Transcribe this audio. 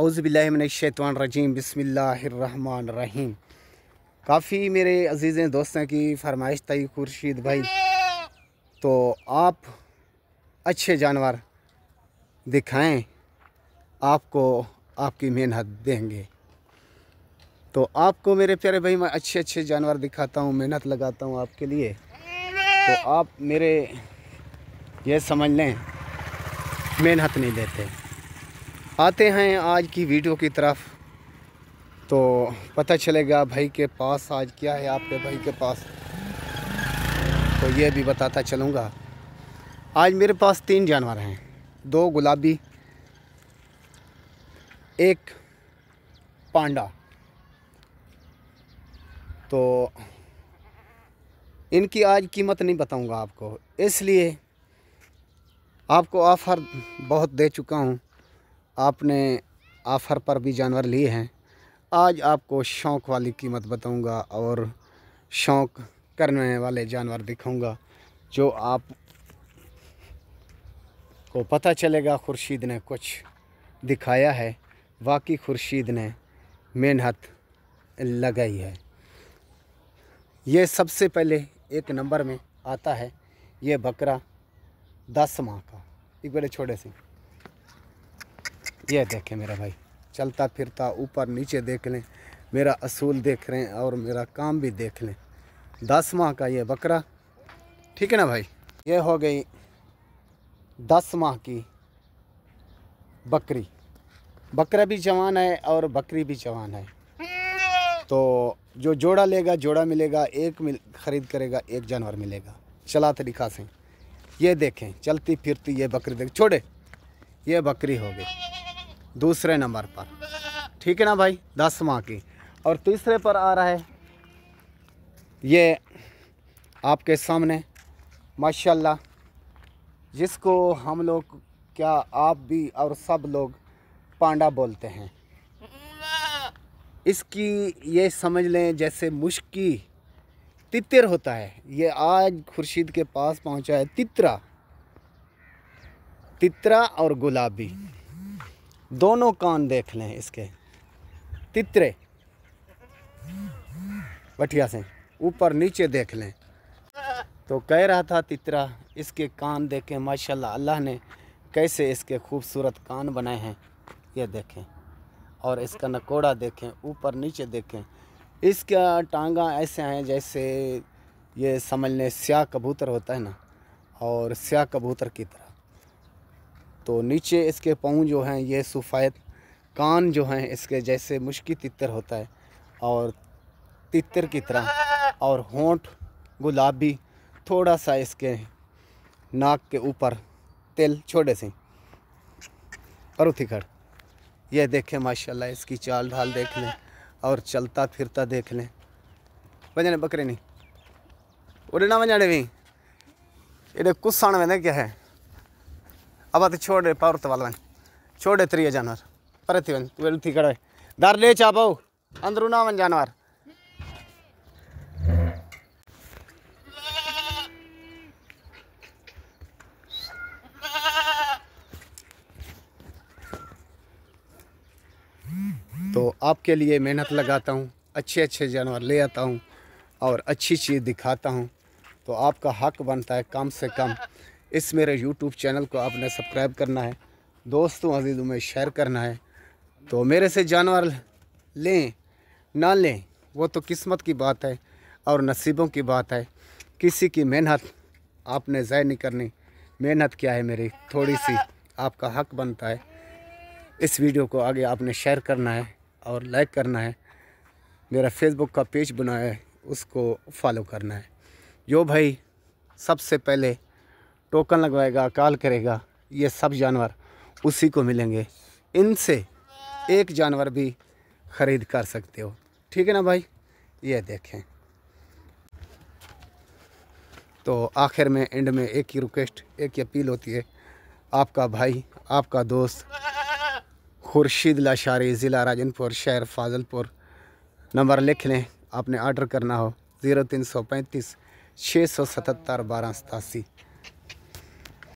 औज़ुबिल्लाहिमिनश्शैतानिर्रजीम बिस्मिल्लाहिर्रहमानिर्रहीम। काफ़ी मेरे अजीज़ दोस्तों की फरमाइश थी खुर्शीद भाई, तो आप अच्छे जानवर दिखाएं, आपको आपकी मेहनत देंगे। तो आपको मेरे प्यारे भाई मैं अच्छे जानवर दिखाता हूँ, मेहनत लगाता हूँ आपके लिए। तो आप मेरे ये समझ लें मेहनत नहीं देते। आते हैं आज की वीडियो की तरफ, तो पता चलेगा भाई के पास आज क्या है, आपके भाई के पास, तो ये भी बताता चलूँगा। आज मेरे पास 3 जानवर हैं, 2 गुलाबी, 1 पांडा। तो इनकी आज कीमत नहीं बताऊंगा आपको, इसलिए आपको ऑफ़र बहुत दे चुका हूं। आपने ऑफ़र पर भी जानवर लिए हैं। आज आपको शौक़ वाली कीमत बताऊंगा और शौक़ करने वाले जानवर दिखाऊंगा, जो आप को पता चलेगा खुर्शीद ने कुछ दिखाया है। वाकई खुर्शीद ने मेहनत लगाई है। ये सबसे पहले 1 नंबर में आता है ये बकरा 10 माह का, एक बड़े छोटे से। ये देखें मेरा भाई, चलता फिरता ऊपर नीचे देख लें, मेरा असूल देख रहे हैं और मेरा काम भी देख लें। 10 माह का ये बकरा, ठीक है ना भाई। ये हो गई 10 माह की बकरी। बकरा भी जवान है और बकरी भी जवान है। तो जो जोड़ा लेगा जोड़ा मिलेगा, ख़रीद करेगा 1 जानवर मिलेगा। चलाते दिखा से, ये देखें चलती फिरती ये बकरी देख, छोड़े ये बकरी हो गई दूसरे नंबर पर, ठीक है ना भाई, 10 माह की। और तीसरे पर आ रहा है ये आपके सामने माशाल्लाह, जिसको हम लोग क्या आप भी और सब लोग पांडा बोलते हैं। इसकी ये समझ लें जैसे मुश्की तितर होता है। ये आज खुर्शीद के पास पहुंचा है तितरा और गुलाबी, दोनों कान देख लें इसके, तितरे बठिया से ऊपर नीचे देख लें। तो कह रहा था तितरा, इसके कान देखें माशाल्लाह, अल्लाह ने कैसे इसके खूबसूरत कान बनाए हैं, ये देखें। और इसका नकोड़ा देखें, ऊपर नीचे देखें। इसका टांगा ऐसे हैं जैसे ये समझ लें स्याह कबूतर होता है ना, और स्याह कबूतर की तरह। तो नीचे इसके पाँव जो हैं ये सफ़ेद, कान जो हैं इसके जैसे मुश्की तितर होता है और तितर की तरह, और होंठ गुलाबी, थोड़ा सा इसके नाक के ऊपर तिल छोटे से और उथिखड़। ये देखें माशाल्लाह, इसकी चाल ढाल देख लें और चलता फिरता देख लें। वजने बकरे नहीं उड़ना वजाने भी ये कुछ वेंदे क्या है। अब तो छोड़े पावरत वाल वन छोड़े 3 जानवर पर थी वन तू थी कड़े दार ले चा पाओ अंदरू ना वन जानवर। तो आपके लिए मेहनत लगाता हूँ, अच्छे जानवर ले आता हूँ और अच्छी चीज़ दिखाता हूँ। तो आपका हक बनता है कम से कम इस मेरे YouTube चैनल को आपने सब्सक्राइब करना है, दोस्तों अजीज़ों में शेयर करना है। तो मेरे से जानवर लें ना लें वो तो किस्मत की बात है और नसीबों की बात है। किसी की मेहनत आपने ज़ाय नहीं करनी। मेहनत क्या है मेरी, थोड़ी सी, आपका हक बनता है इस वीडियो को आगे आपने शेयर करना है और लाइक करना है। मेरा फेसबुक का पेज बनाया है, उसको फॉलो करना है। जो भाई सबसे पहले टोकन लगवाएगा, कॉल करेगा, ये सब जानवर उसी को मिलेंगे। इनसे 1 जानवर भी ख़रीद कर सकते हो, ठीक है ना भाई। ये देखें। तो आखिर में एंड में एक ही रिक्वेस्ट, एक ही अपील होती है। आपका भाई, आपका दोस्त खुर्शीद लाशारी, ज़िला राजनपुर, शहर फाजलपुर। नंबर लिख लें, आपने ऑर्डर करना हो 0335 677 1287।